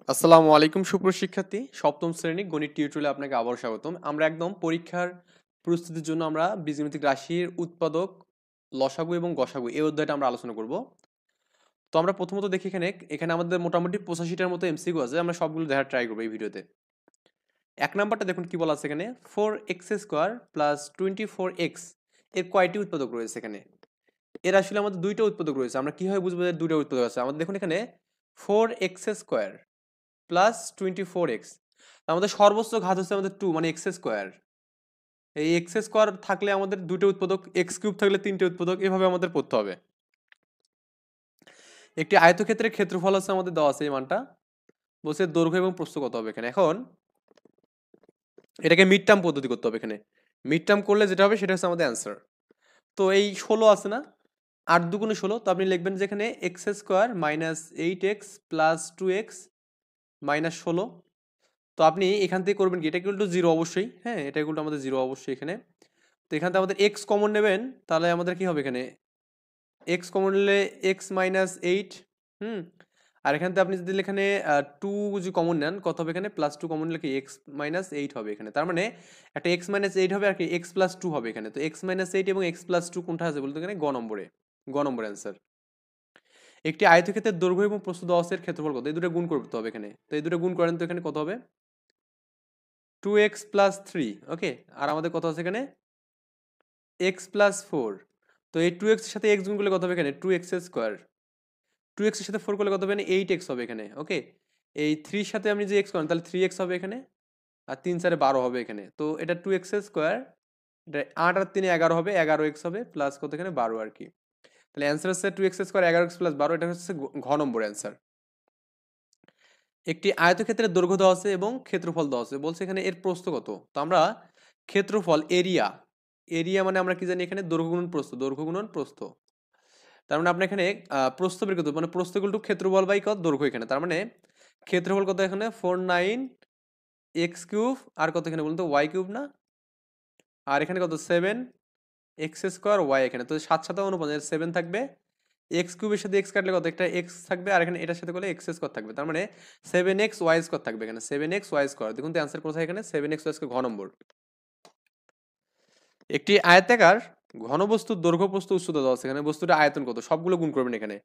আসসালামু আলাইকুম সুপ্রিয় শিক্ষার্থী, সপ্তম শ্রেণী গণিত টিউটোরিয়ালে আপনাকে আবার স্বাগতম। আমরা একদম পরীক্ষার প্রস্তুতির জন্য আমরা বীজগণিতিক রাশির উৎপাদক, লসাগু এবং গসাগু এই অধ্যায়টা আমরা আলোচনা করব। তো আমরা প্রথমত দেখি এখানে আমাদের মোটামুটি 85টার মতো এমসিকিউ আছে। আমরা সবগুলো দেখার ট্রাই করবো এই ভিডিওতে। এক নাম্বারটা দেখুন কি বলা আছে এখানে, 4x² প্লাস 24x এর কয়টি উৎপাদক রয়েছে এখানে। এর আসলে আমাদের দুইটা উৎপাদক রয়েছে। আমরা কিভাবে বুঝবো যে দুইটা উৎপাদক আছে? আমাদের দেখুন এখানে 4x² প্লাস 24x, আমাদের সর্বোচ্চ ঘাত হচ্ছে আমাদের 2 মানে x²। এই x² থাকলে আমাদের দুটো উৎপাদক, x³ থাকলে তিনটে উৎপাদক, এভাবে আমাদের পড়তে হবে। একটি আয়তক্ষেত্রের ক্ষেত্রফল হচ্ছে আমাদের দেওয়া আছে, এই মানটা বলছে দৈর্ঘ্য এবং প্রস্থ কত হবে এখানে। এখন এটাকে মিড টার্ম পদ্ধতি করতে হবে। এখানে মিড টার্ম করলে যেটা হবে সেটা হচ্ছে আমাদের অ্যান্সার। তো এই 16 আছে না, 8 দুগুণে 16, তো আপনি লিখবেন যে এখানে x² minus 8x plus 2x minus 16। তো আপনি এখান থেকে করবেন কি, এটা ইকুয়াল টু 0 অবশ্যই, হ্যাঁ এটা ইকুয়াল টু আমাদের 0 অবশ্যই এখানে। তো এখান থেকে আমাদের x কমন নেবেন, তাহলে আমাদের কি হবে এখানে x কমন নিলে x মাইনাস 8। আর এখান থেকে আপনি যদি এখানে 2 যদি কমন নেন কত হবে এখানে, প্লাস 2 কমন নিলে কি x মাইনাস 8 হবে এখানে। তার মানে একটা x মাইনাস 8 হবে আর কি x প্লাস 2 হবে এখানে। তো x মাইনাস 8 এবং x প্লাস 2 কোনটা আছে বলতে এখানে গ নম্বর অ্যান্সার। একটি আয়তক্ষেত্রের দৈর্ঘ্য এবং প্রস্থ দেওয়া আছে, এর ক্ষেত্রফল কত, এই দুটো গুণ করতে হবে এখানে। তো এই দুটো গুণ করেন তো এখানে কত হবে, 2x প্লাস 3, ওকে। আর আমাদের কত আছে এখানে, x প্লাস 4। তো এই 2x এর সাথে x গুণ করলে কত হবে এখানে, 2x²। 2x এর সাথে 4 করলে কত হবে এখানে, 8x হবে এখানে, ওকে। এই 3 এর সাথে আপনি যে x করেন তাহলে 3x হবে এখানে, আর 3 4 12 হবে এখানে। তো এটা 2x², এটা 8 আর 3 11 হবে, 11x হবে প্লাস কত এখানে 12 আর কি। তাহলে অ্যান্সার হচ্ছে 2x² 11x প্লাস 12, এটা হচ্ছে ঘ নম্বর অ্যান্সার। একটি আয়তক্ষেত্রের দৈর্ঘ্য দেওয়া আছে এবং ক্ষেত্রফল দেওয়া আছে, বলছে এখানে এর প্রস্থ কত। তো আমরা ক্ষেত্রফল এরিয়া, এরিয়া মানে আমরা কি জানি এখানে দৈর্ঘ্য গুণন প্রস্থ, দৈর্ঘ্য গুণন প্রস্থ। তার মানে আপনার এখানে প্রস্থ বের করতে হবে, মানে প্রস্থ ইকুয়াল টু ক্ষেত্রফল বাই কত, দৈর্ঘ্য এখানে। তার মানে ক্ষেত্রফল কত এখানে 49x³ আর কত এখানে বলুন তো, y³ না, আর এখানে কত 7x² y এখানে। তো 7 7 49, 7 থাকবে, x³ এর সাথে x কাটলে কত, একটা x থাকবে, আর এখানে এটার সাথে করলে x² থাকবে। তার মানে 7xy² থাকবে এখানে, 7xy²। দেখুন তো অ্যান্সার কোথায় এখানে, 7xy² ঘ নম্বর। একটি আয়তাকার ঘনবস্তুর দৈর্ঘ্য প্রস্থ উচ্চতা দেওয়া আছে, এখানে বস্তুটা আয়তন কত, সবগুলো গুণ করবেন এখানে।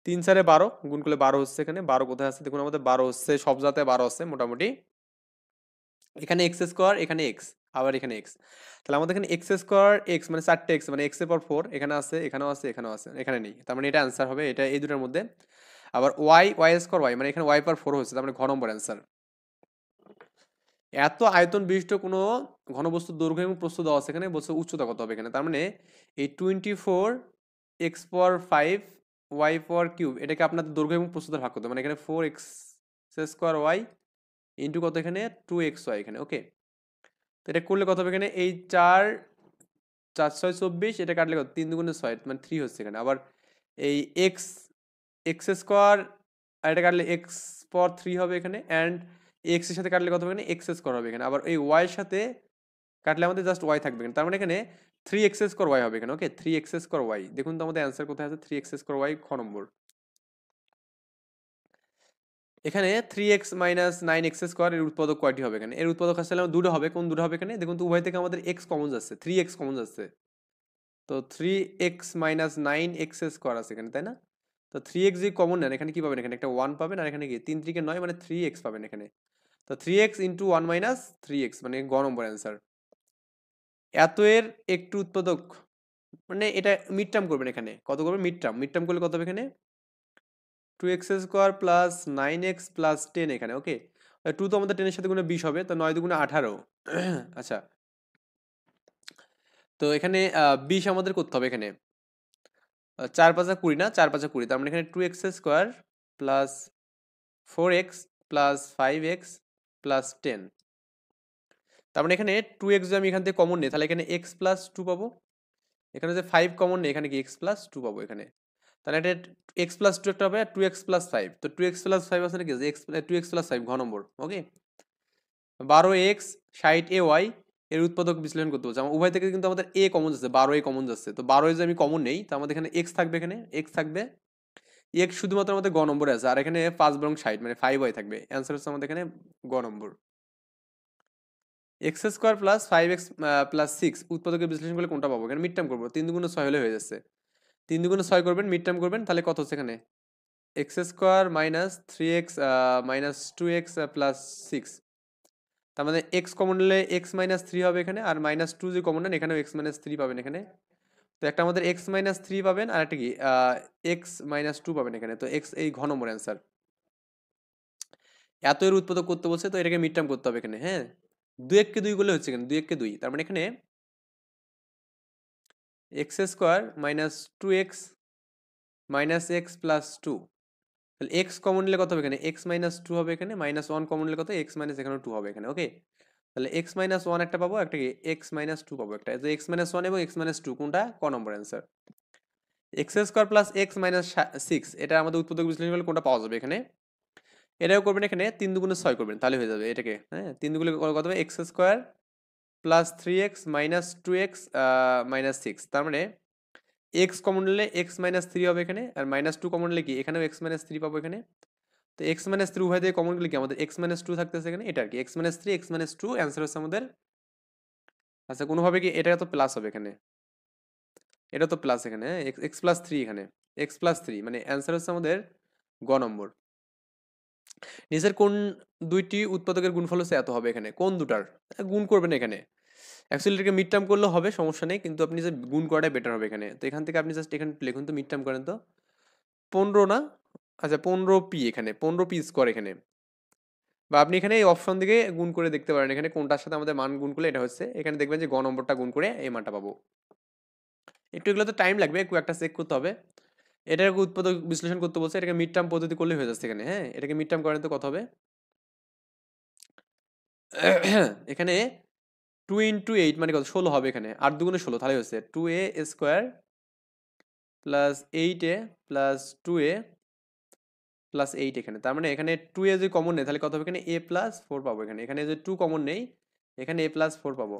3 4 12 গুণ করলে 12 হচ্ছে এখানে, 12 কোথায় আছে দেখুন, আমাদের 12 হচ্ছে সব জায়গাতে 12 আছে মোটামুটি। এখানে x², এখানে x, আবার এখানে x। তাহলে আমাদের এখানে x² x মানে 4টে x, মানে x এর পর 4 এখানে আছে, এখানেও আছে, এখানেও আছে, এখানে নেই। তার মানে এটা অ্যান্সার হবে, এটা এই দুটোর মধ্যে। আবার y² y মানে এখানে y পার 4 হচ্ছে, তার মানে ঘ নম্বর অ্যান্সার। এত আয়তন বিশিষ্ট কোনো ঘনবস্তুর দৈর্ঘ্য এবং প্রস্থ দেওয়া আছে, এখানে বলছে উচ্চতা কত হবে এখানে। তার মানে এই 24x⁴ y⁴³ এটাকে আপনাদের দৈর্ঘ্য এবং প্রস্থ দ্বারা ভাগ করতে হবে। মানে এখানে 4x² y ইন্টু কত এখানে 2xy এখানে, ওকে। তো এটা করলে কত হবে এখানে, এই 4 4 6 24, এটা কাটলে কত, 3 দুগুণে 6 মানে 3 হচ্ছে এখানে। আবার এই x² আর এটা কাটলে x পর 3 হবে এখানে, অ্যান্ড x এর সাথে কাটলে কত হবে এখানে, x² হবে এখানে। আবার এই y এর সাথে কাটলে আমাদের জাস্ট y থাকবে এখানে। তার মানে এখানে 3x² y হবে এখানে, ওকে। 3x² y, দেখুন তো আমাদের অ্যান্সার কোথায় আছে, 3x² y খ নম্বর। এখানে 3x মাইনাস 9x² এর উৎপাদক কয়টি হবে এখানে, এর উৎপাদক আসলে দুটো হবে। কোন দুটো হবে এখানে দেখুন তো, উভয় থেকে আমাদের x কমন যাচ্ছে, 3x কমন যাচ্ছে। তো 3x মাইনাস 9x² আছে এখানে, তাই না। তো 3x যদি কমন নেন এখানে কি পাবেন, এখানে একটা 1 পাবেন, আর এখানে কি 3 3 9 মানে 3x পাবেন এখানে। তো 3x ইন্টু 1 মাইনাস 3x মানে গ নম্বর অ্যান্সার। এত এর একটু উৎপাদক, মানে এটা মিড টার্ম করবেন এখানে, কত করবেন মিড টার্ম, মিড টার্ম করলে কত হবে এখানে 2x² প্লাস 9x প্লাস 10 এখানে, ওকে। 2 তো আমাদের 10 এর সাথে গুণে 20 হবে, তো 9 দুগুণে 18। আচ্ছা, তো এখানে 20 আমাদের করতে হবে এখানে, 4 5 20 না, 4 5 20। তার মানে এখানে 2x² plus 4x plus 5x plus 10। তার মানে এখানে 2x যদি আমি এখান থেকে কমন নিই তাহলে এখানে x প্লাস 2 পাবো। এখানে যে 5 কমন নেই, এখানে কি x প্লাস 2 পাবো এখানে। তাহলে এটা x প্লাস 2 একটা হবে, আর 2x প্লাস 5। তো 2x প্লাস 5 আছে নাকি, x 2x প্লাস 5 ঘ নম্বর, ওকে। 12x 60ay এর উৎপাদক বিশ্লেষণ করতে বলছে। আমার উভয় থেকে কিন্তু আমাদের a কমন যাচ্ছে, 12a কমন যাচ্ছে। তো 12 যদি আমি কমন নেই তো আমাদের এখানে x থাকবে, এখানে x থাকবে, এক্স শুধুমাত্র আমাদের গ নম্বরে আছে, আর এখানে 5 বরং 60 মানে 5y থাকবে। অ্যান্সার হচ্ছে আমাদের এখানে গ নম্বর। X square plus 5x plus 6 উৎপাদকের বিশ্লেষণ করলে কোনটা পাবো? এখানে মিড টার্ম করবো, 3 দুগুণে 6 হলে হয়ে যাচ্ছে। 3 দুগুণে 6 করবেন, মিড টার্ম করবেন, তাহলে কত হচ্ছে এখানে? X square minus 3x minus 2x plus 6। তার মানে এক্স কমন নিলে এক্স মাইনাস 3 হবে এখানে, আর মাইনাস 2 যে কমন নেন এখানেও এক্স মাইনাস 3 পাবেন এখানে। তো একটা আমাদের এক্স মাইনাস 3 পাবেন, আর একটা কি এক্স মাইনাস 2 পাবেন এখানে। তো এক্স এই ঘ নম্বর অ্যান্সার। এত এর উৎপাদক করতে বলছে, তো এটাকে মিড টার্ম করতে হবে এখানে। হ্যাঁ, 2 কে 2 করলে হচ্ছে এখানে 2 কে 2, তার মানে এখানে x square minus 2x minus x plus 2। তাহলে এক্স কমন নিলে কত হবে এখানে? এক্স মাইনাস 2 হবে এখানে, মাইনাস 1 কমন নিলে কত? এক্স মাইনাস এখানে 2 হবে এখানে। ওকে, তাহলে এক্স মাইনাস 1 একটা পাবো, একটা কি এক্স মাইনাস 2 পাবো একটা। তো এক্স মাইনাস 1 এবং এক্স মাইনাস 2 কোনটা? ক নম্বর answer. X square plus x minus 6, এটা আমাদের উৎপাদক বিশ্লেষণ করলে কোনটা পাওয়া যাবে এখানে? এটাও করবেন এখানে 3 দুগুণে 6 করবেন, তাহলে হয়ে যাবে এটাকে। হ্যাঁ, 3 দুগুণে কত হবে? X square plus 3x minus 2x minus 6। তার মানে এক্স কমন নিলে এক্স মাইনাস 3 হবে এখানে, আর মাইনাস 2 কমন নিলে কি এখানেও এক্স মাইনাস 3 পাবো এখানে। তো এক্স মাইনাস 3 উভয় থেকে কমন গেলে কি আমাদের এক্স মাইনাস 2 থাকতেছে এখানে, এটা আর কি x minus 3 x minus 2 answer হচ্ছে আমাদের। আচ্ছা, কোনোভাবে কি এটা তো প্লাস হবে এখানে, এটা তো প্লাস এখানে। হ্যাঁ, এক্স প্লাস 3 এখানে, এক্স প্লাস 3 মানে অ্যান্সার হচ্ছে আমাদের গ নম্বর। নিচের কোন দুইটি উৎপাদকের গুণফল হচ্ছে এত হবে এখানে? কোন দুটার গুণ করবেন এখানে? অ্যাকচুয়ালি এটাকে মিড টার্ম করলে হবে, সমস্যা নেই, কিন্তু আপনি যে গুণ করাটাই বেটার হবে এখানে। তো এখান থেকে আপনি জাস্ট এখানে লিখুন তো, মিড টার্ম করেন তো। 15 না, আচ্ছা 15p, এখানে 15p স্কোয়ার এখানে, বা আপনি এখানে এই অপশন দিকে গুণ করে দেখতে পারেন এখানে কোনটার সাথে আমাদের মান গুণ করলে এটা হচ্ছে। এখানে দেখবেন যে গ নম্বরটা গুণ করে এই মানটা পাবো। একটু এগুলো তো টাইম লাগবে, একটু একটা চেক করতে হবে। এটাকে উৎপাদক বিশ্লেষণ করতে বলছে, এটাকে মিড টার্ম পদ্ধতি করলে হয়ে যাচ্ছে এখানে। হ্যাঁ, এটাকে মিড টার্ম করেন তো কত হবে? এখানে 2 ইন্টু 8 মানে কত? 16 হবে এখানে, 8 দুগুণে 16, তাহলে হচ্ছে 2a square plus 8a plus 2a plus 8 এখানে। তার মানে এখানে 2a যদি কমন নেই তাহলে কত হবে এখানে? a প্লাস 4 পাবো এখানে। এখানে যদি 2 কমন নেই, এখানে a প্লাস 4 পাবো।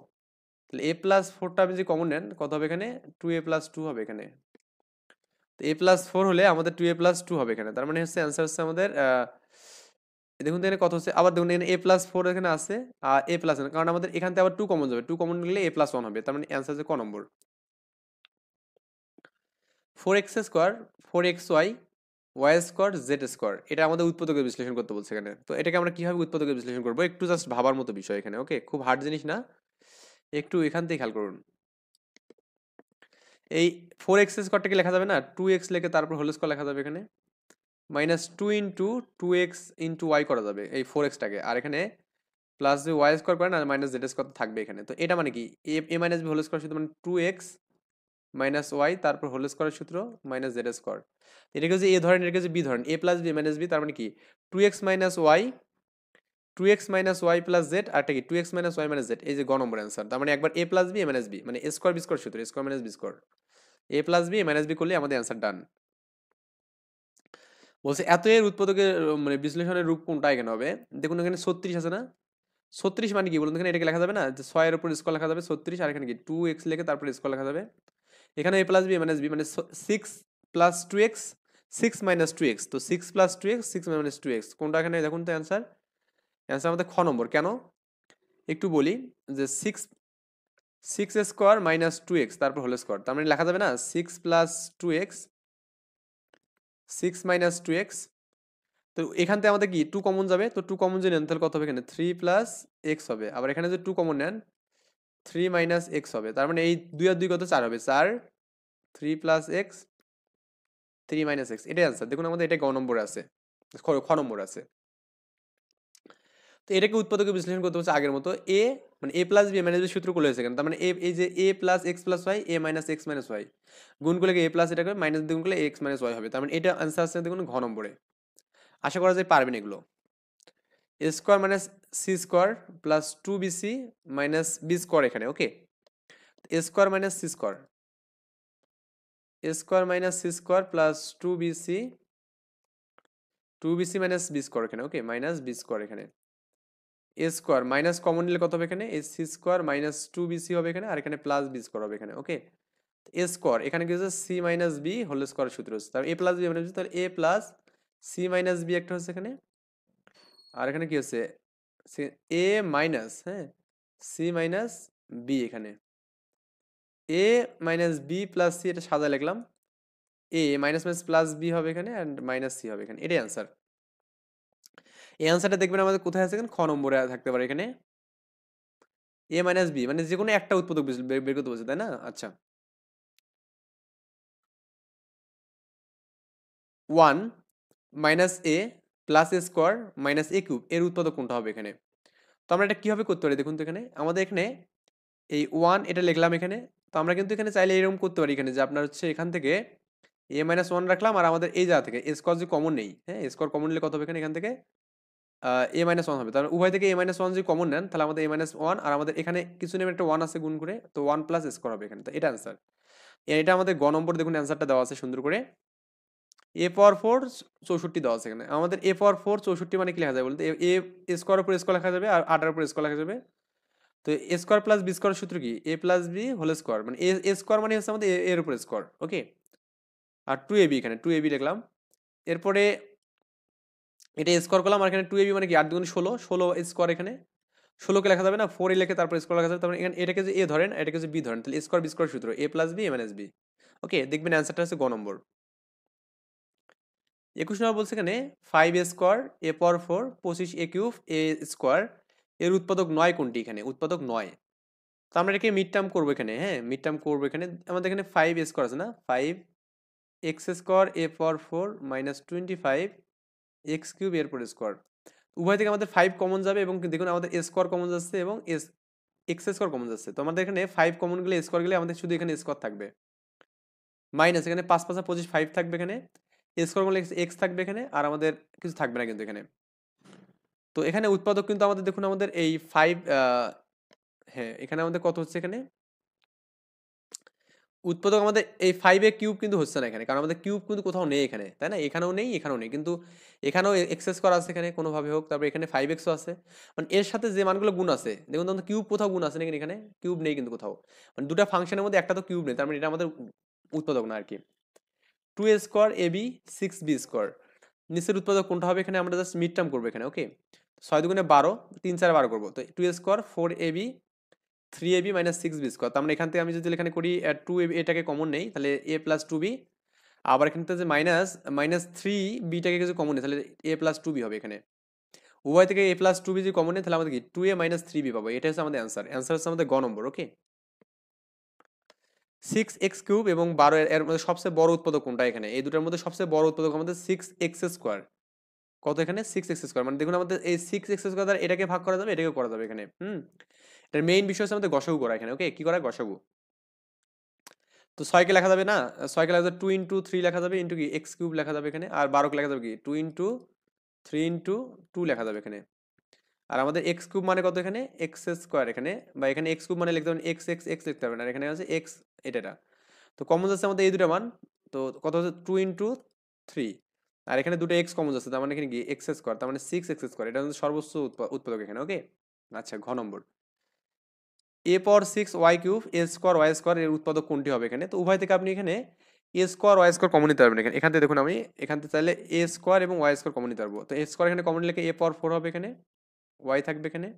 তাহলে a প্লাস 4টা আপনি যদি কমন নেন কত হবে এখানে? 2a প্লাস 2 হবে এখানে। তো a প্লাস 4 হলে আমাদের 2a প্লাস 2 হবে এখানে। তার মানে হচ্ছে অ্যান্সার হচ্ছে আমাদের দেখুন তো এখানে কত হচ্ছে, আবার দেখুন এখানে a প্লাস 4 এখানে আছে, আর a প্লাস, কারণ আমাদের এখান থেকে আবার 2 কমন যাবে, 2 কমন গেলে a প্লাস 1 হবে। তার মানে অ্যান্সার হচ্ছে ক নম্বর। 4x square 4xy y square z square, এটা আমাদের উৎপাদকের বিশ্লেষণ করতে বলছে এখানে। তো এটাকে আমরা কিভাবে উৎপাদকের বিশ্লেষণ করবো, একটু জাস্ট ভাবার মতো বিষয় এখানে। ওকে, খুব হার্ড জিনিস না, একটু এখান থেকে খেয়াল করুন। এই 4x স্কোয়ারটাকে লেখা যাবে না, 2x লিখে তারপর হোল স্কোয়ার লেখা যাবে এখানে, minus 2 into 2x into Y করা যাবে এই 4xটাকে, আর এখানে প্লাস যে ওয়াই স্কোয়ার করেন, আর মাইনাস জেড স্কোয়ার থাকবে এখানে। তো এটা মানে কি এ মাইনাস বি হোল স্কোয়ার সূত্র মানে 2x মাইনাস ওয়াই তারপর হোল স্কোয়ারের সূত্র মাইনাস জেড স্কোয়ার। এটাকে যদি এ ধরেন, এটাকে যদি বি ধরেন, a plus b minus b, তার মানে কি 2x minus y 2x minus y plus z, আর কি 2x minus Y minus Z, এই যে গ নম্বর অ্যান্সার। তার মানে একবার এ plus B A minus b মানে এ স্কোয়ার বি স্কোয়ার সূত্র, square minus b square, A plus B A minus B করলে আমাদের অ্যান্সার ডান। বলছে এত এর উৎপাদকের মানে বিশ্লেষণের রূপ কোনটা এখানে হবে? দেখুন এখানে 36 আছে না, 36 মানে কি বলুন এখানে? এটাকে লেখা যাবে না যে 6 এর উপর স্কোয়ার লেখা যাবে 36, আর এখানে কি 2x লিখে তারপর স্কোয়ার লেখা যাবে। এখানে a plus b minus b মানে 6 প্লাস 2x 6 মাইনাস 2x, তো 6 প্লাস 2x 6 মাইনাস 2x কোনটা এখানে দেখুন তো অ্যান্সার। অ্যান্সার আমাদের খ নম্বর। কেন একটু বলি, যে 6 স্কোয়ার মাইনাস 2x তারপর হোল স্কোয়ার, তার মানে লেখা যাবে না 6 প্লাস 2x 6 মাইনাস 2x। তো এখান থেকে আমাদের কি 2 কমন যাবে, তো 2 কমন যদি নেন তাহলে কত হবে এখানে? 3 প্লাস x হবে। আবার এখানে যদি 2 কমন নেন 3 মাইনাস x হবে। তার মানে এই 2 আর 2 কত? 4 হবে, 4 3 প্লাস x 3 মাইনাস x, এটাই আনসার। দেখুন আমাদের এটা গ নম্বরে আছে, খ নম্বরে আছে। তো এটাকে উৎপাদকে বিশ্লেষণ করতে হচ্ছে আগের মতো, এ মানে এ প্লাস বি মাইনাস বি সূত্র করলে হয়েছে কেন? তার মানে এই যে এ plus x plus Y A minus x minus Y গুণ করলে এ প্লাস এটাকে মাইনাস গুণ করলে এক্স মাইনাস ওয়াই হবে। তার মানে এটা আনসার আছে দেখুন ঘ নম্বরে। আশা করা যায় পারবেন এগুলো। A square minus c square plus 2bc minus b square এখানে। Okay, a square minus c square, a square minus c square plus 2bc minus b square এখানে। ওকে, মাইনাস বি স্কোয়ার এখানে, এ স্কোয়ার মাইনাস কমন নিলে কত হবে এখানে? A C square minus 2bc হবে এখানে, আর এখানে প্লাস বি স্কোয়ার হবে এখানে। ওকে, এ স্কোয়ার এখানে কি হচ্ছে c minus b whole square সূত্র হচ্ছে, তার এ প্লাস বি মানে হচ্ছে তাহলে a plus c minus b একটা হচ্ছে এখানে, আর এখানে কি হচ্ছে এ মাইনাস, হ্যাঁ, সি মাইনাস বি, এখানে a minus b plus c, এটা সাদা লিখলাম, a minus minus plus b হবে এখানে অ্যান্ড মাইনাস সি হবে এখানে, এটাই অ্যান্সার। এই অ্যান্সারটা দেখবেন আমাদের কোথায় আছে এখানে, খ নম্বরে থাকতে পারে এখানে এ মাইনাস বি, মানে যে কোনো একটা উৎপাদক বের করতে বলছে, তাই না? আচ্ছা, 1 মাইনাস এ প্লাস এ স্কোয়ার মাইনাস এ কিউব এর উৎপাদক কোনটা হবে এখানে? তো আমরা এটা কিভাবে করতে পারি দেখুন তো, এখানে আমাদের এখানে এই 1 এটা লিখলাম এখানে, তো আমরা কিন্তু এখানে চাইলে এরকম করতে পারি এখানে, যে আপনার হচ্ছে এখান থেকে এ মাইনাস ওয়ান রাখলাম, আর আমাদের এই জায়গা থেকে এ স্কোয়ার যদি কমন নেই, হ্যাঁ, স্কোয়ার কমন নিলে কত হবে এখানে, এখান থেকে এ মাইনাস ওয়ান হবে, তাহলে উভয় থেকে এ মাইনাস ওয়ান যদি কমন নেন তাহলে আমাদের এ মাইনাস ওয়ান, আর আমাদের এখানে কিছু নেমে একটা ওয়ান আছে গুণ করে, তো ওয়ান প্লাস স্কোয়ার হবে এখানে, তো এটা অ্যান্সার। এটা আমাদের গ নম্বর দেখুন অ্যান্সারটা দেওয়া আছে সুন্দর করে, এ পাওয়ার ফোর 64 দেওয়া আছে এখানে। আমাদের এ পাওয়ার ফোর 64 মানে কি লেখা যায় বলতে, এ স্কোয়ার উপর স্কোয়ার লেখা যাবে আর আটার উপর স্কোয়ার লেখা যাবে। তো এ স্কোয়ার প্লাস বি স্কোয়ার সূত্র কি, এ প্লাস বি হোল স্কোয়ার, মানে এ স্কোয়ার মানে হচ্ছে আমাদের এর উপর স্কোয়ার, ওকে। আর টু এবি, এখানে টু এবি লিখলাম, এরপরে এটা স্কোয়ার করলাম, আর এখানে টু এবি মানে কি 8 দুগুণ 16, 16 স্কোয়ার, এখানে 16কে লেখা যাবে না, 4 এ লিখে তারপর স্কোয়ার লেখা যাবে, তারপরে এখানে এটাকে যে এ ধরেন এটাকে যে বি ধরেন, তাহলে স্কোয়ার বি স্কোয়ার সূত্র এ plus B A minus B, ওকে। দেখবেন অ্যান্সারটা হচ্ছে গ নম্বর। 21 নম্বর বলছে এখানে 5 এ স্কোয়ার এ পাওয়ার 4 25 এ কিউব এ স্কোয়ার এর উৎপাদক 9 কোনটি, এখানে উৎপাদক 9। তো আমরা এটাকে মিড টার্ম করবো এখানে, হ্যাঁ, মিড টার্ম করবো এখানে, আমাদের এখানে 5 এ স্কোয়ার আছে না, 5 এক্স স্কোয়ার এ পাওয়ার 4 মাইনাস 25 এক্স কিউব এর পর স্কোয়ার, উভয় থেকে আমাদের 5 কমন যাবে, এবং দেখুন আমাদের এ স্কোয়ার কমন যাচ্ছে এবং এক্স স্কোয়ার কমন যাচ্ছে, তো আমাদের এখানে 5 কমন গেলে স্কোয়ার গেলে আমাদের শুধু এখানে স্কোয়ার থাকবে, মাইনাস এখানে 5 5 25 5 থাকবে এখানে, স্কোয়ার করলে এক্স থাকবে এখানে, আর আমাদের কিছু থাকবে না কিন্তু এখানে। তো এখানে উৎপাদক কিন্তু আমাদের দেখুন আমাদের এই 5, হ্যাঁ, এখানে আমাদের কত হচ্ছে এখানে উৎপাদক আমাদের এই 5 এ কিউব কিন্তু হচ্ছে না এখানে, কারণ আমাদের কিউব কিন্তু কোথাও নেই এখানে, তাই না? এখানেও নেই এখানেও নেই, কিন্তু এখানেও এক্স স্কোয়ার আছে এখানে কোনোভাবে হোক, তারপরে এখানে 5x আছে, মানে এর সাথে যে মানগুলো গুণ আছে দেখুন, তখন কিউব কোথাও গুণ আছে নাকি, এখানে কিউব নেই কিন্তু কোথাও, মানে দুটা ফাংশনের মধ্যে একটা তো কিউব নেই, তার মানে এটা আমাদের উৎপাদক না আর কি। 2a square A B 6b square নিচের উৎপাদক কোনটা হবে, এখানে আমরা জাস্ট মিড টার্ম করবো এখানে, ওকে। 6 দুগুণে 12, 3 4 12 করবো, তো 2a square 4ab 3ab minus 6b square, তার মানে এখান থেকে আমি যদি এখানে করি 2ab এটাকে কমন নেই, তাহলে a প্লাস 2b, আবার এখান থেকে যে মাইনাস মাইনাস 3bটাকে কিছু কমন নেই, তাহলে a প্লাস 2b হবে এখানে, উভয় থেকে a প্লাস 2b যদি কমন নেই তাহলে আমাদের কি 2a মাইনাস 3b পাবো, এটা হচ্ছে আমাদের অ্যান্সার। অ্যান্সার হচ্ছে আমাদের গ নম্বর, ওকে। 6x কিউব এবং 12 এর মধ্যে সবচেয়ে বড় উৎপাদক কোনটা, এখানে এই দুটার মধ্যে সবচেয়ে বড় উৎপাদক আমাদের 6x স্কোয়ার, কত এখানে 6x স্কোয়ার, মানে দেখুন আমাদের এই 6x স্কোয়ার দ্বারা এটাকে ভাগ করা যাবে এটাকে করা যাবে এখানে, এটার মেইন বিষয় হচ্ছে আমাদের গসাগু করা এখানে, ওকে। কি করা, গসাগু। তো 6কে লেখা যাবে না, 6কে লেখা যাবে 2 ইন্টু 3 লেখা যাবে ইন্টু কি এক্স কিউব লেখা যাবে এখানে, আর 12কে লেখা যাবে কি 2 ইন্টু 3 ইন্টু 2 লেখা যাবে এখানে, আর আমাদের এক্স কিউব মানে কত এখানে এক্স স্কোয়ার এখানে, বা এখানে এক্স কিউব মানে লিখতে পারেন এক্স এক্স এক্স লিখতে পারবেন, আর এখানে আছে এক্স, এটা। তো কমন যাচ্ছে আমাদের এই দুটো মান, তো কত হচ্ছে 2 ইন্টু 3, আর এখানে দুটো এক্স কমন যাচ্ছে, তার মানে এখানে কি এক্স স্কোয়ার, তার মানে 6x স্কোয়ার, এটা হচ্ছে সর্বোচ্চ উৎপাদক এখানে, ওকে। আচ্ছা, ঘ নম্বর এ পাওয়ার 6y কিউব এ স্কোয়ার ওয়াই স্কোয়ার এর উৎপাদক কোনটি হবে এখানে? তো উভয় থেকে আপনি এখানে এ স্কোয়ার ওয়াই স্কোয়ার কমন নিতে পারবেন এখানে, এখান থেকে দেখুন আমি এখান থেকে চাইলে এ স্কোয়ার এবং ওয়াই স্কোয়ার কমন নিতে পারবো, তো এ স্কোয়ার এখানে কমন নিলে এ পাওয়ার 4 হবে এখানে, ওয়াই থাকবে এখানে,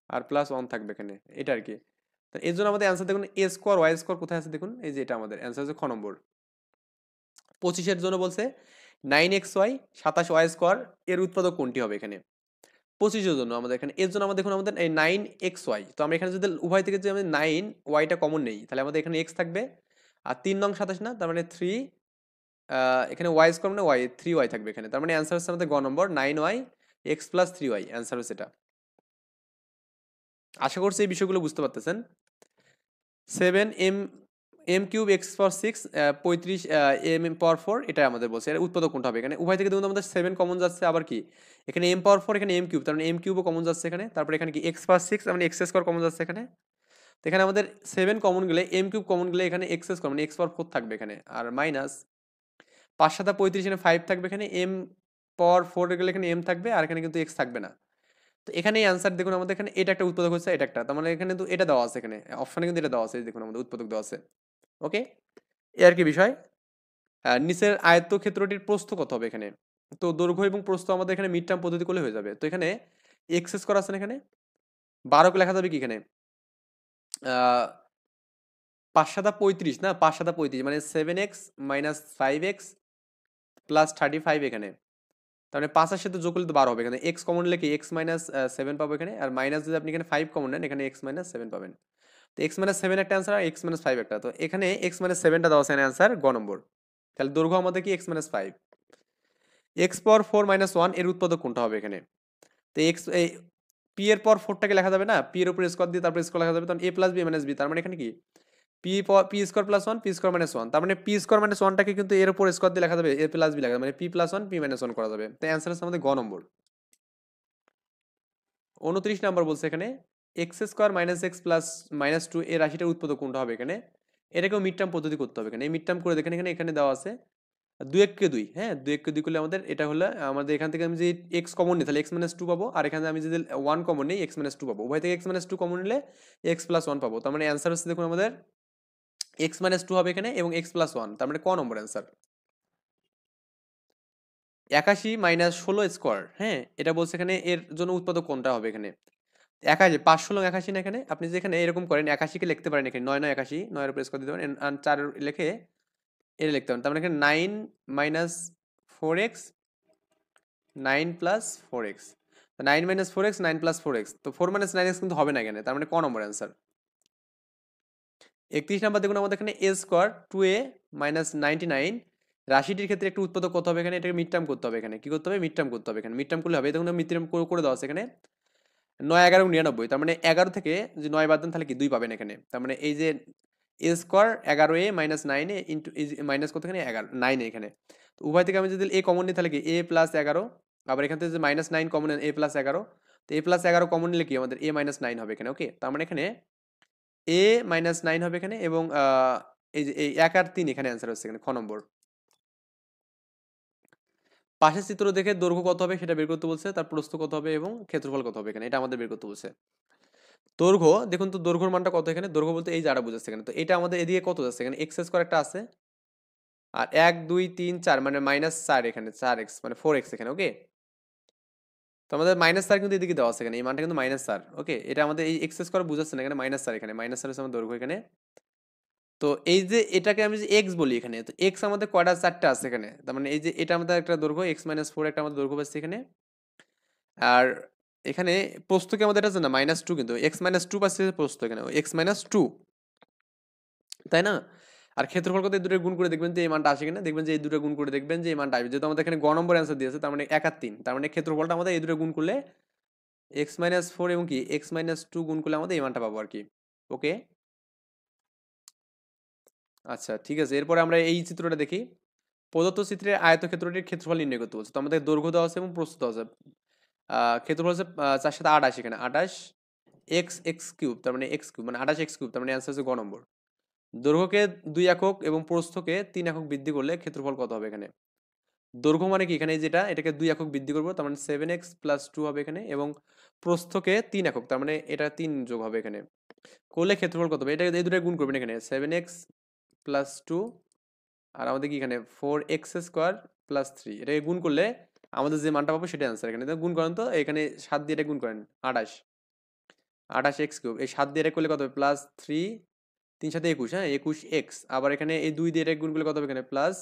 আর প্লাস 1 থাকবে এখানে, এটা আর কি। তো এর জন্য আমাদের অ্যান্সার দেখুন এ স্কোয়ার ওয়াই স্কোয়ার কোথায় আছে দেখুন, এই যে এটা আমাদের অ্যান্সার হচ্ছে খ নম্বর। 25 এর জন্য বলছে 9xy 27y স্কোয়ার এর উৎপাদক কোনটি হবে এখানে? 25 এর জন্য আমাদের এখানে, এর জন্য আমাদের দেখুন আমাদের এই 9xy, তো আমরা এখানে যদি উভয় থেকে যদি আমি 9yটা কমন নেই তাহলে আমাদের এখানে x থাকবে, আর 3 নং 27 না, তার মানে 3, এখানে y স্কোয়ার মানে y 3y থাকবে এখানে, তার মানে অ্যান্সার হচ্ছে আমাদের গ নম্বর 9y x plus 3y, answer হচ্ছে এটা। আশা করছি এই বিষয়গুলো বুঝতে পারতেছেন। 7m এম কিউব এক্স পাওয়ার 6 35 এম এম পাওয়ার 4, এটা আমাদের বলছে এর উৎপাদক কোনটা হবে এখানে, উভয় থেকে দেখুন আমাদের 7 কমন যাচ্ছে, আবার কি এখানে এম পাওয়ার 4 এখানে এম কিউব, তার মানে এম কিউবও কমন যাচ্ছে এখানে, তারপরে এখানে কি এক্স পাওয়ার 6 মানে এক্স স্কোয়ার কমন যাচ্ছে এখানে, তো এখানে আমাদের 7 কমন গেলে এম কিউব কমন গেলে এখানে এক্স স্কোয়ার মানে এক্স পাওয়ার 4 থাকবে এখানে, আর মাইনাস 5 7 35 এখানে 5 থাকবে এখানে, এম পাওয়ার 4 গেলে এখানে এম থাকবে, আর এখানে কিন্তু এক্স থাকবে না। তো এখানে অ্যান্সার দেখুন আমাদের এখানে এটা একটা উৎপাদক হচ্ছে, এটা একটা, তার মানে এখানে তো এটা দেওয়া আছে এখানে অপশনে, কিন্তু এটা দেওয়া আছে, দেখুন আমাদের উৎপাদক দেওয়া আছে। ওকে, এ আর কি বিষয়। নিচের আয়তক্ষেত্রটির প্রস্থ কত হবে এখানে? তো দৈর্ঘ্য এবং প্রস্থ আমাদের এখানে মিড টার্ম পদ্ধতি করলে হয়ে যাবে। তো এখানে এক্স স্কোয়ার আছে না এখানে, 12 কে লেখা যাবে কি এখানে, আহ 5 সাদা 35 না, 5 সাদা 35 মানে 7x মাইনাস 5x প্লাস 35 এখানে। তার মানে 5 এর সাথে যোগ করলে তো 12 হবে। এখানে x কমন নিলে কি x মাইনাস 7 পাবো এখানে, আর মাইনাস যদি আপনি এখানে 5 কমন নেন এখানে x মাইনাস 7 পাবেন। তো x মাইনাস 7 একটা অ্যান্সার আর x মাইনাস 5 একটা। তো এখানে x মাইনাস 7টা দেওয়া আছে অ্যান্সার গ নম্বর। তাহলে দৈর্ঘ্য আমাদের কি x মাইনাস 5। x পাওয়ার 4 মাইনাস 1 এর উৎপাদক কোনটা হবে এখানে? তো x এই p এর পর 4টাকে লেখা যাবে না, p এর উপর স্কয়ার দিয়ে তারপর স্কয়ার লেখা যাবে, তখন a plus b minus b। তার মানে এখানে কি p square plus 1 p square minus 1, তার মানে p স্কয়ার মাইনাস 1টাকে কিন্তু এর উপর স্কয়ার দিয়ে লেখা যাবে, a প্লাস b লেখা যাবে, মানে p প্লাস 1 p মাইনাস 1 করা যাবে। তো অ্যান্সার আছে আমাদের গ নম্বর। 29 নাম্বার বলছে এখানে x square minus x plus minus 2 এর রাশিটার উৎপাদক কোনটা হবে এখানে? এটাকেও মিড টার্ম পদ্ধতি করতে হবে এখানে। এই মিড টার্ম করে দেখেন, এখানে এখানে দেওয়া আছে 2 1 কে 2, হ্যাঁ 2 1 কে 2 করলে আমাদের এটা হলো আমাদের এখান থেকে আমি যদি এক্স কমন নিই তাহলে এক্স মাইনাস 2 পাবো, আর এখানে আমি যদি 1 কমন নিই এক্স মাইনাস 2 পাবো। উভয় থেকে এক্স মাইনাস 2 কমন নিলে এক্স প্লাস 1 পাবো। তার মানে অ্যান্সার হচ্ছে দেখুন আমাদের এক্স মাইনাস 2 হবে এখানে এবং এক্স প্লাস 1, তার মানে ক নম্বর অ্যান্সার। 81 মাইনাস 16 স্কোয়ার, হ্যাঁ এটা বলছে এখানে এর জন্য উৎপাদক কোনটা হবে এখানে? 81 5 16 81 না এখানে, আপনি যেখানে এরকম করেন 81 কে লিখতে পারেন এখানে 9 9 81, 9 এর উপর স্কয়ার দিতে পারেন আর 4 লিখে এটা লিখতে পারেন। তার মানে এখানে 9 minus 4x 9 plus 4x, 9 minus 4x 9 plus 4x, তো 4 মাইনাস 9x কিন্তু হবে না এখানে, তার মানে ক নম্বর অ্যান্সার। 31 নাম্বার দেখুন আমাদের এখানে a স্কয়ার 2a মাইনাস 99 রাশিটির ক্ষেত্রে একটু উৎপাদক কত হবে এখানে? এটাকে মিড টার্ম করতে হবে এখানে। কি করতে হবে? মিড টার্ম করতে হবে এখানে। মিড টার্ম করলে হবে, দেখুন মিড টার্ম করে দেওয়া আছে এখানে 9 11 99, তার মানে 11 থেকে যে 9 বাদ দেন তাহলে কি 2 পাবেন এখানে। তার মানে এই যে a square 11a minus 9a into minus কত এখানে 11 9 এখানে। তো উভয় থেকে আমি যদি এ কমন নিই তাহলে কি a প্লাস 11, আবার এখান থেকে যে মাইনাস 9 কমন নেন a প্লাস 11, তো a প্লাস 11 কমন নিলে কি আমাদের a মাইনাস 9 হবে এখানে। ওকে, তার মানে এখানে a মাইনাস 9 হবে এখানে এবং এই যে এই 1 আর 3 এখানে অ্যান্সার হচ্ছে এখানে খ নম্বর। পাশের চিত্র দেখে দৈর্ঘ্য কত হবে সেটা বের করতে বলছে, তার প্রস্থ কত হবে এবং ক্ষেত্রফল কত হবে এখানে, এটা আমাদের বের করতে বলছে। দৈর্ঘ্য দেখুন তো দৈর্ঘ্যর মানটা কত এখানে? দৈর্ঘ্য বলতে এই যারা বুঝাচ্ছে এখানে, তো এটা আমাদের এদিকে কত যাচ্ছে এখানে এক্স স্কোয়ার একটা আছে, আর 1 2 3 4 মানে মাইনাস 4 এখানে 4x মানে 4x এখানে। ওকে, তো আমাদের মাইনাস 4 কিন্তু এদিকে দেওয়া আছে এখানে, এই মানটা কিন্তু মাইনাস 4। ওকে, এটা আমাদের এই এক্স স্কোয়ার বুঝাচ্ছে না, এখানে মাইনাস 4 এখানে মাইনাস 4 হচ্ছে আমার দৈর্ঘ্য এখানে। তো এই যে এটাকে আমি যে এক্স বলি এখানে, তো এক্স আমাদের কয়টা? 4টা আছে এখানে, তার মানে এই যে এটা আমাদের একটা দৈর্ঘ্য এক্স মাইনাস 4 একটা আমাদের দৈর্ঘ্য পাচ্ছি এখানে। আর এখানে প্রস্থকে আমাদের এটা আছে না মাইনাস 2, কিন্তু এক্স মাইনাস 2 পাচ্ছি প্রস্থ এখানে এক্স মাইনাস 2, তাই না? আর ক্ষেত্রফল কত? এই দুটো গুণ করে দেখবেন যে এই মানটা আসে কিনা, দেখবেন যে এই দুটো গুণ করে দেখবেন যে এই মানটা আসবে, যেহেতু আমাদের এখানে গ নম্বর অ্যান্সার দিয়েছে তার মানে 1 আর 3, তার মানে ক্ষেত্রফলটা আমাদের এই দুটো গুণ করলে এক্স মাইনাস 4 এবং কি এক্স মাইনাস 2 গুণ করলে আমাদের এই মানটা পাবো আর কি। ওকে, আচ্ছা ঠিক আছে, এরপরে আমরা এই চিত্রটা দেখি। প্রদত্ত চিত্রের আয়তক্ষেত্রটির ক্ষেত্রফল নির্ণয় করতে বলছে। তো আমাদের দৈর্ঘ্য দেওয়া আছে এবং প্রস্থ দেওয়া আছে। ক্ষেত্রফল হচ্ছে 4 সাথে 28 এখানে 28 এক্স এক্স কিউব, তার মানে এক্স কিউব মানে 28 এক্স কিউব, তার মানে অ্যান্সার হচ্ছে গ নম্বর। দৈর্ঘ্যকে 2 একক এবং প্রস্থকে 3 একক বৃদ্ধি করলে ক্ষেত্রফল কত হবে এখানে? দৈর্ঘ্য মানে কি এখানে যেটা এটাকে 2 একক বৃদ্ধি করবো, তার মানে 7x প্লাস 2 হবে এখানে, এবং প্রস্থকে 3 একক, তার মানে এটা 3 যোগ হবে এখানে, করলে ক্ষেত্রফল কত হবে? এটা এই দুটো গুণ করবেন এখানে 7x প্লাস 2 আর আমাদের কি এখানে 4x স্কোয়ার প্লাস 3, এটাকে গুণ করলে আমাদের যে মানটা পাবো সেটা অ্যান্সার এখানে। তো গুণ করেন তো এখানে 7 দিয়ে এটা গুণ করেন 28 28 এক্স কিউব, এই 7 দিয়ে এটা করলে কত হবে? প্লাস 3 3 সাথে 21, হ্যাঁ 21 এক্স, আবার এখানে এই 2 দিয়ে এটা গুণ করলে কত হবে এখানে? প্লাস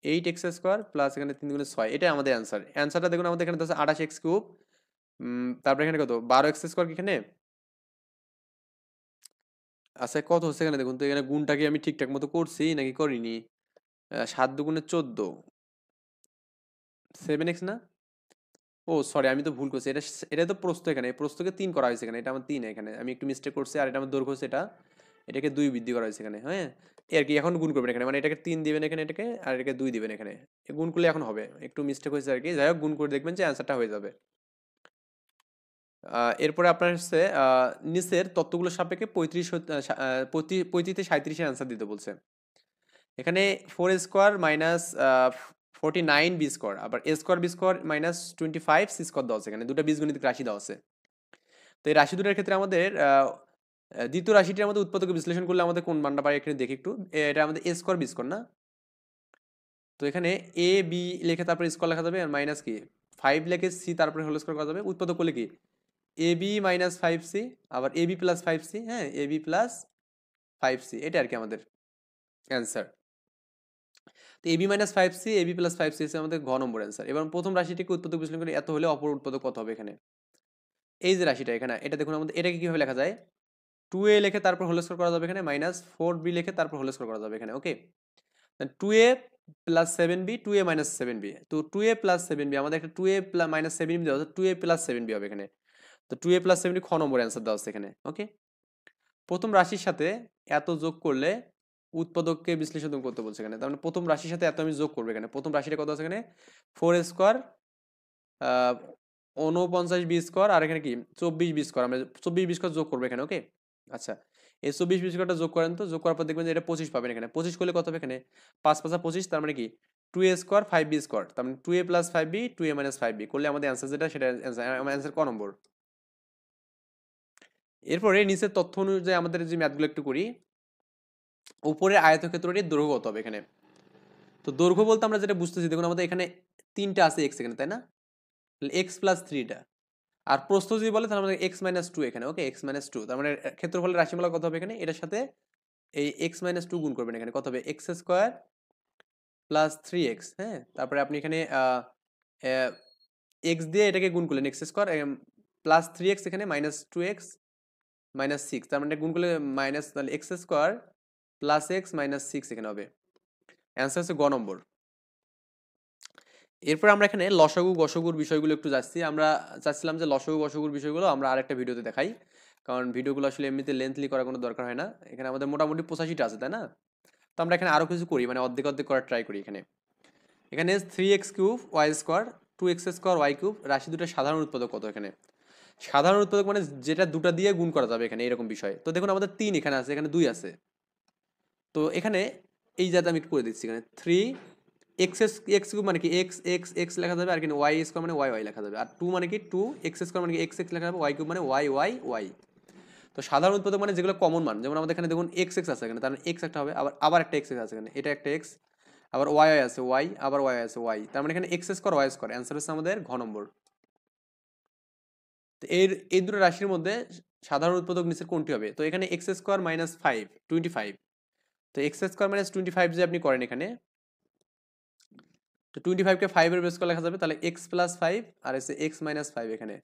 8x স্কোয়ার প্লাস এখানে 3 গুণে 6, এটা আমাদের অ্যান্সার। অ্যান্সারটা দেখুন আমাদের এখানে আছে 28 এক্স কিউব, তারপরে এখানে কত 12x স্কোয়ার এখানে। আচ্ছা কত হচ্ছে এখানে দেখুন তো, এখানে গুণটা কি আমি ঠিকঠাক মতো করছি নাকি করিনি? 7 দুগুণে 14 7x না, ও সরি আমি তো ভুল করছি, এটা এটা তো প্রস্থ, এখানে প্রস্থকে 3 করা হয়েছে এখানে, এটা আমার 3 এখানে আমি একটু মিস্টেক করছি, আর এটা আমার দৈর্ঘ্য হচ্ছে এটা, এটাকে 2 বৃদ্ধি করা হয়েছে এখানে, হ্যাঁ এই আর কি। এখন গুণ করবেন এখানে, মানে এটাকে 3 দিবেন এখানে এটাকে, আর এটাকে 2 দিবেন এখানে, গুণ করলে এখন হবে, একটু মিস্টেক হয়েছে আর কি। যাই হোক গুণ করে দেখবেন যে অ্যান্সারটা হয়ে যাবে। এরপরে আপনার হচ্ছে নিচের তত্ত্বগুলোর সাপেক্ষে 35 থেকে 37 এর অ্যান্সার দিতে বলছে। এখানে 4 স্কোয়ার মাইনাস 49 বি স্কোয়ার, আবার a square b square minus 25 c square দেওয়া আছে, এখানে দুটো বীজগণিত রাশি দেওয়া আছে। তো এই রাশি দুটোর ক্ষেত্রে আমাদের দ্বিতীয় রাশিটির আমাদের উৎপাদকে বিশ্লেষণ করলে আমাদের কোন মানটা পাই এখানে দেখি একটু। এটা আমাদের এ স্কোয়ার বি স্কোয়ার না? তো এখানে এ বি লিখে তারপরে স্কোয়ার লেখা যাবে, আর মাইনাস কি 5 লিখে সি তারপরে হোল স্কোয়ার করা যাবে। উৎপাদক করলে কি এ বি মাইনাস 5c, আবার এ বি প্লাস 5c, হ্যাঁ এ বি প্লাস 5c, এটা আর কি আমাদের অ্যান্সার। তো AB minus 5c, AB plus 5c হচ্ছে আমাদের ঘ নম্বর অ্যান্সার। এবার প্রথম রাশিটিকে উৎপাদক বিশ্লেষণ করে এত হলে অপর উৎপাদক কত হবে এখানে। এই যে রাশিটা এখানে, এটা দেখুন আমাদের এটাকে কিভাবে লেখা যায়, 2a লিখে তারপর হোল স্কোয়ার করা যাবে এখানে, মাইনাস 4b লিখে তারপর হোল স্কোয়ার করা যাবে এখানে। ওকে, 2a plus 7b, 2a minus 7b, তো 2a প্লাস 7b আমাদের একটা 2a মাইনাস 7b দেওয়া আছে, 2a প্লাস 7b হবে এখানে। তো 2a প্লাস 7b খ নম্বর অ্যান্সার দেওয়া আছে এখানে। ওকে, প্রথম রাশির সাথে এত যোগ করলে উৎপাদককে বিশ্লেষণ করতে বলছে এখানে। তার মানে প্রথম রাশির সাথে এত আমি যোগ করবো এখানে। প্রথম রাশিটা কত আছে এখানে, 4 স্কোয়ার 49 বি স্কোয়ার, আর এখানে কি 24 বি স্কোয়ার, আমরা 24 বি স্কোয়ার যোগ করবো এখানে। ওকে, আচ্ছা এই 24 বি স্কোয়ারটা যোগ করেন, তো যোগ করার পর দেখবেন যে এটা 25 পাবেন এখানে। 25 করলে কত হবে এখানে, 5 5 25, তার মানে কি 2a স্কোয়ার 5b স্কোয়ার, তার মানে 2a plus 5b, 2a minus 5b করলে আমাদের অ্যান্সার যেটা সেটা আমার অ্যান্সার ক নম্বর। এরপরে নিচের তথ্য অনুযায়ী আমাদের যে ম্যাথগুলো একটু করি। উপরের আয়তক্ষেত্রটির দৈর্ঘ্য কত হবে এখানে। তো দৈর্ঘ্য বলতে আমরা যেটা বুঝতেছি, দেখুন আমাদের এখানে 3টা আছে এক্স এখানে, তাই না, এক্স প্লাস 3টা। আর প্রস্থ যদি বলে তাহলে আমাদের এক্স মাইনাস 2 এখানে। ওকে, এক্স মাইনাস 2, তার মানে ক্ষেত্রফলের রাশিমালা কত হবে এখানে, এটার সাথে এই এক্স মাইনাস 2 গুণ করবেন এখানে, কত হবে এক্স স্কোয়ার প্লাস 3x। হ্যাঁ, তারপরে আপনি এখানে এক্স দিয়ে এটাকে গুণ করলেন, এক্স স্কোয়ার প্লাস 3x এখানে, মাইনাস 2x মাইনাস 6, তার মানে গুণ করলে মাইনাস, তাহলে x square plus x minus 6 এখানে হবে। অ্যান্সার হচ্ছে গ নম্বর। এরপর আমরা এখানে লসাগু গসাগুর বিষয়গুলো একটু যাচ্ছি। আমরা চাচ্ছিলাম যে লসাগু গসাগুর বিষয়গুলো আমরা আরেকটা ভিডিওতে দেখাই, কারণ ভিডিওগুলো আসলে এমনিতে লেন্থলি করার কোনো দরকার হয় না। এখানে আমাদের মোটামুটি 85টা আছে, তাই না। তো আমরা এখানে আরও কিছু করি, মানে অর্ধেক অর্ধেক করার ট্রাই করি এখানে। এখানে 3x cube y square 2x square y cube রাশি দুটো সাধারণ উৎপাদক কত এখানে। সাধারণ উৎপাদক মানে যেটা দুটা দিয়ে গুণ করা যাবে এখানে, এরকম বিষয়। তো দেখুন আমাদের 3 এখানে আছে, এখানে 2 আছে। তো এখানে এই যাতে আমি একটু করে দিচ্ছি, এখানে 3 এক্স এক্স কিউব মানে কি এক্স এক্স এক্স লেখা যাবে, আর এখানে ওয়াই স্কোয়ার মানে ওয়াই ওয়াই লেখা যাবে, আর 2 মানে কি 2 এক্স স্কোয়ার মানে কি এক্স এক্স লেখা যাবে, ওয়াই কিউব মানে ওয়াই ওয়াই ওয়াই। তো সাধারণ উৎপাদক মানে যেগুলো কমন মান, যেমন আমাদের এখানে দেখুন এক্স এক্স আছে এখানে, তার মানে এক্স একটা হবে, আবার আবার একটা এক্স এক্স আছে এখানে, এটা একটা এক্স, আবার ওয়াই ওয়াই আছে ওয়াই, আবার ওয়াই আছে ওয়াই, তার মানে এখানে x square y square. Answer হচ্ছে আমাদের ঘ নম্বর। তো এই দুটো রাশির মধ্যে সাধারণ উৎপাদক নিচের কোনটি হবে। তো এখানে এক্স স্কোয়ার মাইনাস 5 25, তো এক্স স্কোয়ার মাইনাস 25 যে আপনি করেন এখানে, তো 25কে 5 এর বেস করে লেখা যাবে, তাহলে এক্স প্লাস 5 আর এসে এক্স মাইনাস 5 এখানে,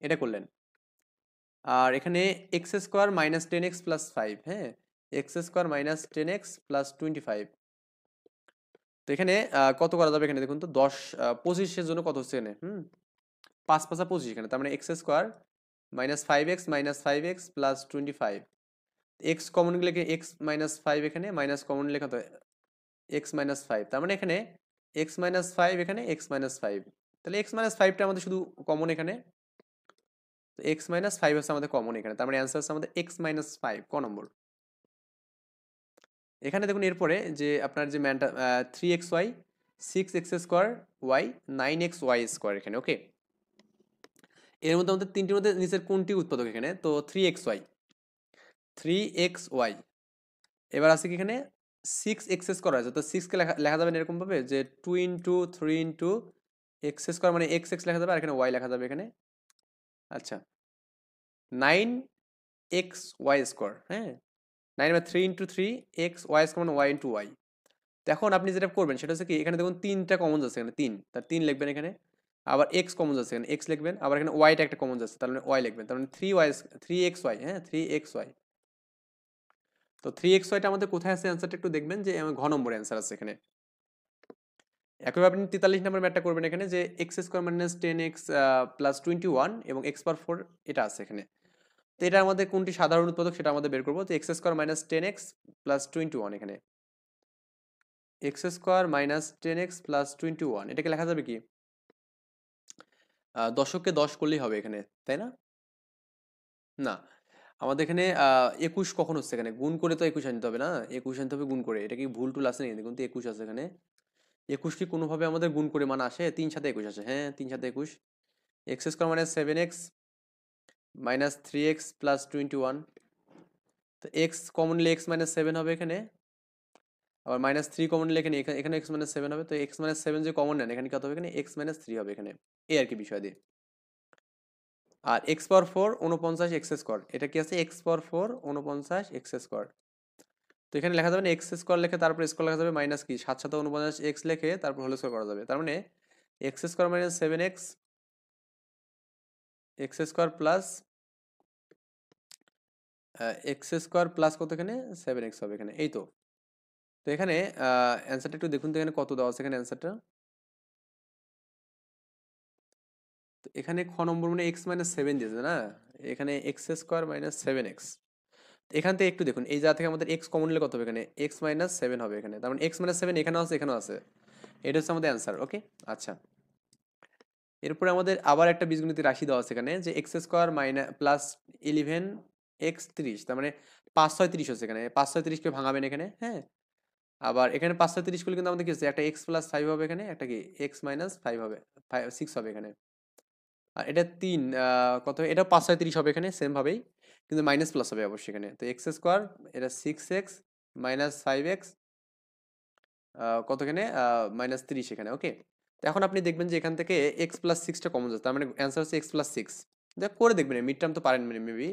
এটা করলেন। আর এখানে x square minus 10x plus 5, হ্যাঁ x square minus 10x plus 25। তো এখানে কত করা যাবে এখানে, দেখুন তো 10 25 এর জন্য কত হচ্ছে এখানে, 5 5 25 এখানে, তার মানে x square minus 5x minus 5x plus 25, x common লিখে এক্স মাইনাস 5 এখানে, মাইনাস কমন লেখা তো এক্স মাইনাস 5, তার মানে এখানে এক্স মাইনাস 5 এখানে এক্স মাইনাস 5, তাহলে এক্স মাইনাস 5টা আমাদের শুধু কমন এখানে, তো এক্স মাইনাস 5 হচ্ছে আমাদের কমন এখানে, তার মানে অ্যান্সার হচ্ছে আমাদের এক্স মাইনাস 5 ক নম্বর। এখানে দেখুন এরপরে যে আপনার যে ম্যানটা 3xy 6x square y 9x y square এখানে। ওকে, এর মধ্যে আমাদের তিনটির মধ্যে নিচের কোনটি উৎপাদক এখানে, তো 3xy। এবার আছে কি এখানে 6x স্কোয়ার আছে, তো 6কে লেখা লেখা যাবে এরকম ভাবে যে 2 ইন্টু 3 ইন্টু এক্স স্কোয়ার, মানে এক্স এক্স লেখা যাবে, আর এখানে ওয়াই লেখা যাবে এখানে। আচ্ছা 9x ওয়াই স্কোয়ার, হ্যাঁ 9 বা 3 ইন্টু 3 এক্স ওয়াই স্কোয়ার মানে ওয়াই ইন্টু ওয়াই। তো এখন আপনি যেটা করবেন সেটা হচ্ছে কি, এখানে দেখুন 3টা কমন যাচ্ছে এখানে, 3 তার 3 লিখবেন এখানে, আবার এক্স কমন যাচ্ছে এখানে এক্স লিখবেন, আবার এখানে ওয়াইটা একটা কমন যাচ্ছে তার মানে ওয়াই লিখবেন, তার মানে 3xy, হ্যাঁ 3xy। তো 3xyটা আমাদের কোথায় আছে অ্যান্সারটা একটু দেখবেন, যে ঘ নম্বরে অ্যান্সার আছে এখানে। একইভাবে আপনি 43 নম্বর ম্যাথটা করবেন এখানে, যে x square minus 10x plus 21 এবং এক্স পাওয়ার 4 এটা আছে এখানে। তো এটা আমাদের কোনটি সাধারণ উৎপাদক সেটা আমাদের বের করবো। তো x square minus 10x plus 21 এখানে, x square minus 10x plus 21 এটাকে লেখা যাবে কি দশককে 10 করলেই হবে এখানে, তাই না। না, আমাদের এখানে 21 কখন হচ্ছে, এখানে গুণ করে তো 21 আনতে হবে না, 21 আনতে হবে গুণ করে। এটা কি ভুল টুল আছে নাকি, দেখুন তো 21 আছে এখানে, 21 কি কোনোভাবে আমাদের গুণ করে মান আসে, 3 সাথে 21 আসে, হ্যাঁ 3 সাথে 21, x square minus 7x minus 3x plus 21, তো এক্স কমন নিলে এক্স মাইনাস সেভেন হবে এখানে, আবার মাইনাস থ্রি কমন নিলে এখানে এখানে এক্স মাইনাস সেভেন হবে। তো এক্স মাইনাস সেভেন যে কমন নেন এখানে কত হবে, এখানে এক্স মাইনাস থ্রি হবে এখানে, এই আর কি বিষয় দিয়ে। আর x power four 49 x square, এটা কি আছে x power four 49 x square. তো এখানে লেখা যাবে না এক্স স্কোয়ার লিখে তারপর স্কোয়ার লেখা যাবে মাইনাস কি 7 7 49 এক্স লিখে তারপর হোল স্কোয়ার করা যাবে। তার মানে x square minus seven x, x square plus x square plus কত এখানে সেভেন এক্স হবে এখানে, এই তো। তো এখানে অ্যান্সারটা একটু দেখুন তো এখানে কত দেওয়া আছে এখানে অ্যান্সারটা। তো এখানে খ নম্বর মানে এক্স মাইনাস সেভেন দিয়েছে না, এখানে x square minus seven x. এখান থেকে একটু দেখুন এই জায়গা থেকে আমাদের এক্স কমন নিলে কত হবে, এখানে এক্স মাইনাস সেভেন হবে এখানে, তার মানে এক্স মাইনাস সেভেন এখানেও আছে এখানেও আছে, এটা হচ্ছে আমাদের অ্যান্সার। ওকে, আচ্ছা। এরপরে আমাদের আবার একটা বীজগণিত রাশি দেওয়া আছে এখানে, যে x square minus plus 11 x 30, তার মানে 5 6 30 হচ্ছে এখানে, 5 6 30 কে ভাঙাবেন এখানে, হ্যাঁ। আবার এখানে 5 6 30 করলে কিন্তু আমাদের কি হচ্ছে, একটা এক্স প্লাস ফাইভ হবে এখানে, একটা কি এক্স মাইনাস ফাইভ হবে, 6 হবে এখানে। আর এটা তিন কত হবে? এটা 5 6 30 হবে এখানে সেম ভাবেই, কিন্তু মাইনাস প্লাস হবে অবশ্যই এখানে। তো এক্স স্কোয়ার এটা 6x মাইনাস 5x কত এখানে মাইনাস 30 এখানে। ওকে, তো এখন আপনি দেখবেন যে এখান থেকে এক্স প্লাস সিক্সটা কমন যাচ্ছে, তার মানে অ্যান্সার হচ্ছে এক্স প্লাস সিক্স। দেখ করে দেখবেন, মিড টার্ম তো পারেন মেবি,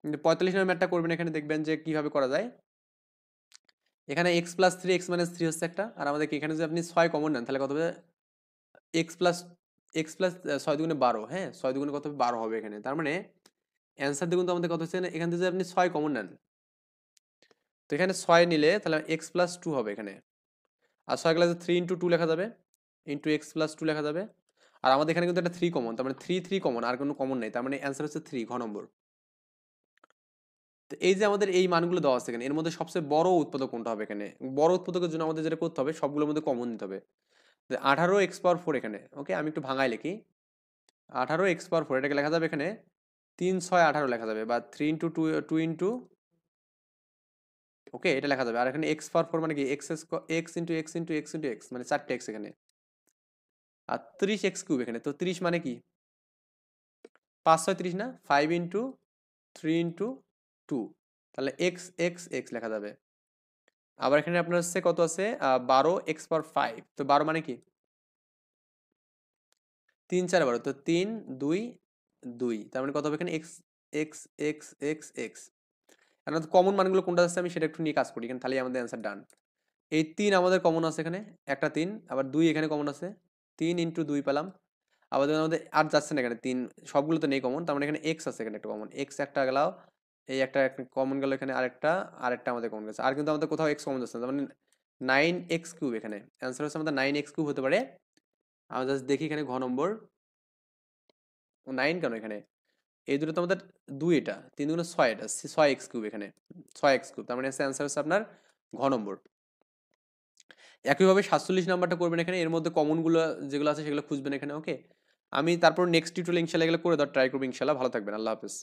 কিন্তু 45 নম্বর ম্যাথটা করবেন এখানে, দেখবেন যে কিভাবে করা যায়। এখানে x plus three x minus three হচ্ছে একটা, আর আমাদের এখানে যদি আপনি 6 কমন নেন তাহলে কত হবে, এক্স প্লাস 6 দুগুণে 12, হ্যাঁ 6 দুগুণে কত হবে 12 হবে এখানে। তার মানে অ্যান্সার দেখুন তো আমাদের কত হচ্ছে, এখান থেকে যদি আপনি 6 কমন নেন, তো এখানে 6 নিলে তাহলে এক্স প্লাস টু হবে এখানে, আর 6 ক্লাসে 3 ইন্টু টু লেখা যাবে, ইন্টু এক্স প্লাস টু লেখা যাবে। আর আমাদের এখানে কিন্তু একটা থ্রি কমন, তার মানে থ্রি থ্রি কমন, আর কোনো কমন নেই, তার মানে অ্যান্সার হচ্ছে থ্রি, ঘ নম্বর। তো এই যে আমাদের এই মানগুলো দেওয়া আছে এখানে, এর মধ্যে সবচেয়ে বড় উৎপাদক কোনটা হবে এখানে, বড় উৎপাদকের জন্য আমাদের যেটা করতে হবে সবগুলোর মধ্যে কমন নিতে হবে। 18 এক্স পাওয়ার 4 এখানে, ওকে আমি একটু ভাঙাই লিখি, 18 এক্স পাওয়ার 4 এটাকে লেখা যাবে এখানে 3 6 18 লেখা যাবে, বা 3 ইন্টু টু, টু ইন্টু, ওকে এটা লেখা যাবে। আর এখানে এক্স পাওয়ার 4 মানে কি x x into x into x into x, মানে 4টে এক্স এখানে। আর 30 এক্স কিউব এখানে, তো 30 মানে কি 5 6 30 না, 5 ইন্টু থ্রি ইন্টু টু, তাহলে এক্স এক্স এক্স লেখা যাবে। আবার এখানে আপনার হচ্ছে কত আছে 12 এক্স পাওয়ার 5, তো 12 মানে কি 3 4 12, তো 3 2 2, তার মানে কত হবে এখানে x x x x x. এখন কমন মানগুলো কোনটা আছে আমি সেটা একটু নিয়ে কাজ করি এখানে, তাহলেই আমাদের অ্যান্সার ডান। এই 3 আমাদের কমন আছে এখানে, একটা 3, আবার 2 এখানে কমন আছে, 3 ইন্টু 2 পেলাম। আবার দেখুন আমাদের আর যাচ্ছে না এখানে 3, সবগুলো তো নেই কমন, তার মানে এখানে এক্স আছে এখানে একটা কমন, এক্স একটা গেল, এই একটা কমন গেল এখানে, আরেকটা আরেকটা আমাদের কমন গেছে, আর কিন্তু আমাদের কোথাও এক্স কমন যাচ্ছে না, তার মানে 9 এক্স কিউব এখানে অ্যান্সার হচ্ছে আমাদের 9 এক্স কিউব হতে পারে। আমরা জাস্ট দেখি এখানে ঘ নম্বর, 9 কেন এখানে, এই দুটো তো আমাদের 2, এটা 3 দুগুণে 6, এটা 6 এক্স কিউব এখানে, 6 এক্স কিউব, তার মানে অ্যান্সার হচ্ছে আপনার ঘ নম্বর। একইভাবে 47 নাম্বারটা করবেন এখানে, এর মধ্যে কমনগুলো যেগুলো আছে সেগুলো খুঁজবেন এখানে। ওকে, আমি তারপর নেক্সট টিউটোরিয়াল ইনশাআল্লাহ এগুলো করে দেওয়ার ট্রাই করবো ইনশাআল্লাহ। ভালো থাকবেন, আল্লাহ হাফেজ।